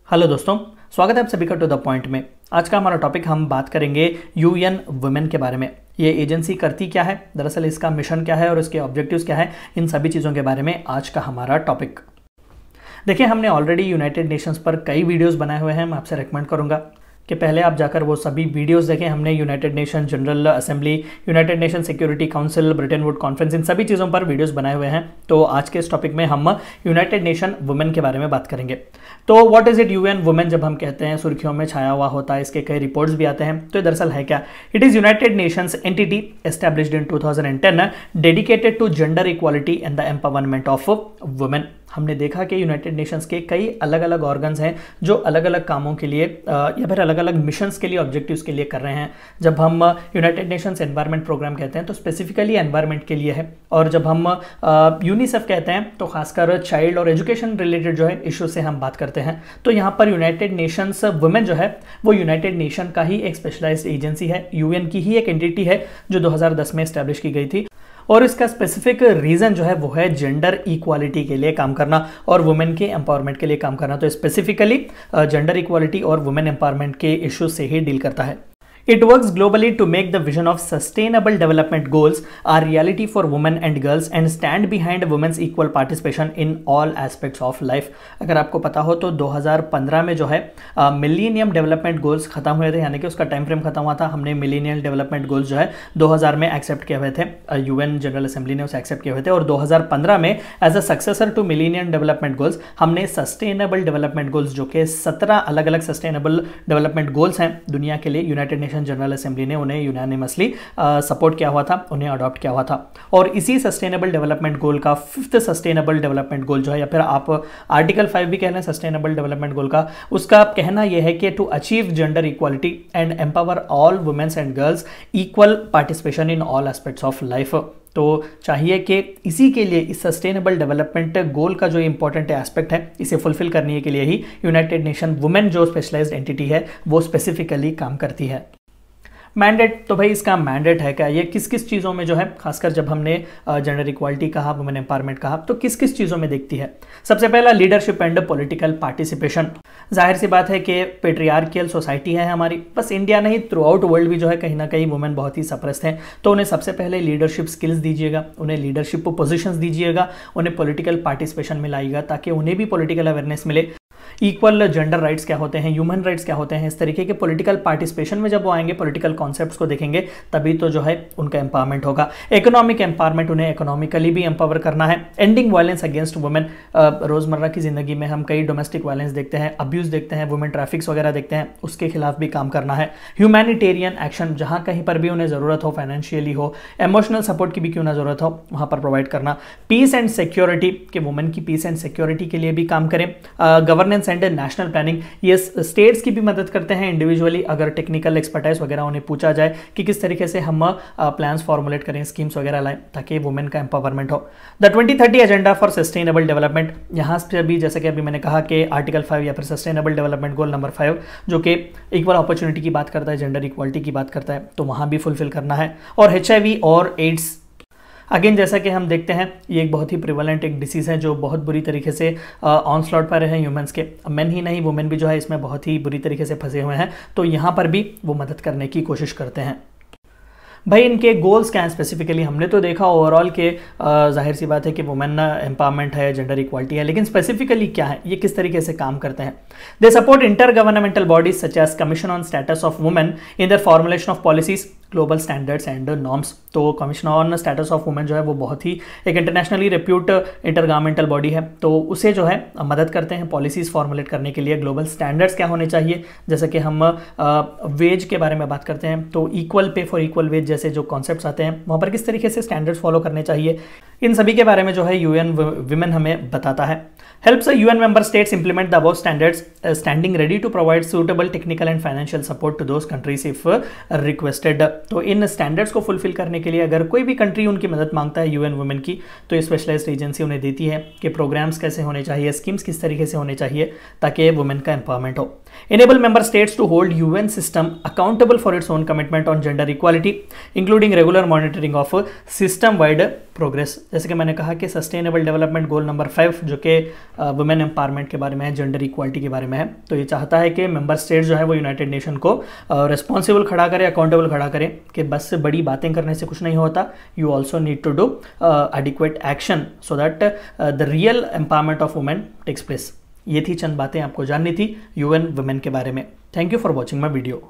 Hello दोस्तों, स्वागत है आप सभी का टू द पॉइंट में। आज का हमारा टॉपिक हम बात करेंगे यूएन वुमेन के बारे में। ये एजेंसी करती क्या है, दरअसल इसका मिशन क्या है और इसके ऑब्जेक्टिव्स क्या है, इन सभी चीज़ों के बारे में आज का हमारा टॉपिक। देखिए, हमने ऑलरेडी यूनाइटेड नेशंस पर कई वीडियोस बनाए हुए हैं। मैं आपसे रेकमेंड करूंगा कि पहले आप जाकर वो सभी वीडियोस देखें। हमने United Nation General Assembly, United Nation Security Council, Bretton Woods conference, इन सभी चीज़ों पर वीडियोस बनाए हुए हैं। तो आज के इस टॉपिक में हम यूनाइटेड नेशन वुमेन के बारे में बात करेंगे। तो what is it UN women जब हम कहते हैं, सुर्खियों में छाया हुआ होता है, इसके कई रिपोर्ट्स भी आते हैं। तो दरअसल है क्या? It is United Nations entity established in 2010 dedicated to gender equality and the empowerment of women. हमने देखा कि यूनाइटेड नेशंस के कई अलग अलग ऑर्गन्स हैं जो अलग अलग कामों के लिए या फिर अलग अलग मिशंस के लिए, ऑब्जेक्टिव्स के लिए कर रहे हैं। जब हम यूनाइटेड नेशंस एनवायरनमेंट प्रोग्राम कहते हैं तो स्पेसिफिकली एनवायरनमेंट के लिए है, और जब हम यूनिसेफ कहते हैं तो खासकर चाइल्ड और एजुकेशन रिलेटेड जो है इशू से हम बात करते हैं। तो यहाँ पर यूनाइटेड नेशंस वुमेन जो है वो यूनाइटेड नेशन का ही एक स्पेशलाइज्ड एजेंसी है, यूएन की ही एक एंटिटी है जो 2010 में एस्टैब्लिश की गई थी। और इसका स्पेसिफिक रीजन जो है वो है जेंडर इक्वालिटी के लिए काम करना और वुमेन के एम्पावरमेंट के लिए काम करना। तो स्पेसिफिकली जेंडर इक्वालिटी और वुमेन एम्पावरमेंट के इश्यूज से ही डील करता है। It works globally to make the vision of sustainable development goals a reality for women and girls and stand behind women's equal participation in all aspects of life। अगर आपको पता हो तो 2015 में जो है मिलेनियम डेवलपमेंट गोल्स खत्म हुए थे, यानी कि उसका टाइम फ्रेम खत्म हुआ था। हमने मिलेनियम डेवलपमेंट गोल्स जो है 2000 में एक्सेप्ट किए हुए थे, यूएन जनरल असेंबली ने उसे एक्सेप्ट किए हुए थे। और 2015 में as a successor to millennium development goals हमने सस्टेनेबल डेवलपमेंट गोल्स, जो कि 17 अलग अलग सस्टेनेबल डेवलपमेंट गोल्स हैं दुनिया के लिए, यूनाइटेड नेशन जनरल असेंबली ने उन्हें यूनानिमसली सपोर्ट किया हुआ था, उन्हें अडॉप्ट किया हुआ था। और इसी सस्टेनेबल डेवलपमेंट गोल का 5th सस्टेनेबल डेवलपमेंट गोल जो है, या फिर आप आर्टिकल 5 भी कह लें सस्टेनेबल डेवलपमेंट गोल का, उसका कहना यह है कि to achieve gender equality and empower all womens and girls equal participation in all aspects of life. तो चाहिए कि इसी के लिए, इस सस्टेनेबल डेवलपमेंट गोल का जो इंपॉर्टेंट एस्पेक्ट है, इसे फुलफिल करने के लिए ही यूनाइटेड नेशन वुमेन जो स्पेशलाइज्ड एंटिटी है वो स्पेसिफिकली काम करती है। मैंडेट, तो भाई इसका मैंडेट है क्या, ये किस किस चीज़ों में जो है, खासकर जब हमने जेंडर इक्वालिटी कहा, वुमेन एम्पावरमेंट कहा, तो किस किस चीज़ों में देखती है। सबसे पहला लीडरशिप एंड पॉलिटिकल पार्टिसिपेशन। जाहिर सी बात है कि पेट्रियार्कियल सोसाइटी है हमारी, बस इंडिया नहीं थ्रू आउट वर्ल्ड भी जो है कहीं ना कहीं वुमेन बहुत ही सप्रेस्ड हैं। तो उन्हें सबसे पहले लीडरशिप स्किल्स दीजिएगा, उन्हें लीडरशिप पोजिशंस दीजिएगा, उन्हें पॉलिटिकल पार्टिसिपेशन में लाइएगा ताकि उन्हें भी पॉलिटिकल अवेयरनेस मिले। इक्वल जेंडर राइट्स क्या होते हैं, ह्यूमन राइट्स क्या होते हैं, इस तरीके के पॉलिटिकल पार्टिसिपेशन में जब वो आएंगे, पॉलिटिकल कॉन्सेप्ट्स को देखेंगे, तभी तो जो है उनका एम्पावरमेंट होगा। इकोनॉमिक एम्पावरमेंट, उन्हें इकोनॉमिकली भी एम्पावर करना है। एंडिंग वायलेंस अगेंस्ट वुमेन, रोजमर्रा की जिंदगी में हम कई डोमेस्टिक वायलेंस देखते हैं, अब्यूज देखते हैं, वुमेन ट्रैफिक्स वगैरह देखते हैं, उसके खिलाफ भी काम करना है। ह्यूमैनिटेरियन एक्शन, जहां कहीं पर भी उन्हें जरूरत हो, फाइनेंशियली हो, इमोशनल सपोर्ट की भी क्यों ना जरूरत हो, वहां पर प्रोवाइड करना। पीस एंड सिक्योरिटी, कि वुमेन की पीस एंड सिक्योरिटी के लिए भी काम करें। गवर्नेंस एंड नेशनल प्लानिंग, ये स्टेट्स की भी मदद करते हैं इंडिविजुअली, अगर टेक्निकल एक्सपर्टाइज वगैरह उन्हें पूछा जाए कि किस तरीके से हम प्लान्स फॉर्मुलेट करें, स्कीम्स वगैरह लाएं ताकि वुमेन का एम्पावरमेंट हो। The 2030 agenda for sustainable development, यहाँ से भी जैसे कि अभी मैंने कहा कि आर्टिकल 5 या फिर सस्टेनेबल डेवलपमेंट गोल नंबर 5 जो कि इक्वल अपॉर्चुनिटी की बात करता है, जेंडर इक्वालिटी की बात करता है, तो वहाँ भी फुलफिल करना है। और HIV और एड्स, अगेन जैसा कि हम देखते हैं ये एक बहुत ही प्रिवलेंट एक डिसीज़ है जो बहुत बुरी तरीके से ऑनस्लॉट पर है ह्यूमंस के। मेन ही नहीं, वुमेन भी जो है इसमें बहुत ही बुरी तरीके से फंसे हुए हैं, तो यहाँ पर भी वो मदद करने की कोशिश करते हैं। भाई इनके गोल्स क्या हैं स्पेसिफिकली, हमने तो देखा ओवरऑल के जाहिर सी बात है कि वुमेन एम्पावरमेंट है, जेंडर इक्वालिटी है, लेकिन स्पेसिफिकली क्या है, ये किस तरीके से काम करते हैं। They support inter governmental bodies such as commission on status of women in the formulation of policies, global standards and norms. तो commission on status of women जो है वो बहुत ही एक internationally repute inter governmental body है, तो उसे जो है मदद करते हैं पॉलिसीज फॉर्मुलेट करने के लिए। ग्लोबल स्टैंडर्ड्स क्या होने चाहिए, जैसे कि हम वेज के बारे में बात करते हैं तो equal pay for equal veg जैसे जो कॉन्सेप्ट्स आते हैं वहाँ पर किस तरीके से स्टैंडर्ड्स फॉलो करने चाहिए, इन सभी के बारे में जो है यूएन वुमेन हमें बताता है। Helps UN member states implement the above standards, standing ready to provide suitable technical and financial support to those countries if requested. तो इन स्टैंडर्ड्स को फुलफिल करने के लिए अगर कोई भी कंट्री उनकी मदद मांगता है यूएन वुमेन की, तो ये स्पेशलाइज्ड एजेंसी उन्हें देती है कि प्रोग्राम्स कैसे होने चाहिए, स्कीम्स किस तरीके से होने चाहिए ताकि वुमेन का एम्पावरमेंट हो। Enable member states to hold UN system accountable for its own commitment on gender equality, including regular monitoring of system-wide progress. जैसे कि मैंने कहा कि सस्टेनेबल डेवलपमेंट गोल नंबर 5 जो कि वुमेन एम्पावरमेंट के बारे में है, जेंडर इक्वालिटी के बारे में है, तो ये चाहता है कि मेंबर स्टेट्स जो है वो यूनाइटेड नेशन को रिस्पॉन्सिबल खड़ा करे, अकाउंटेबल खड़ा करे कि बस बड़ी बातें करने से कुछ नहीं होता, you also need to do adequate action so that the real empowerment of women takes place. ये थी चंद बातें आपको जाननी थी यूएन वुमेन के बारे में। Thank you for watching my video.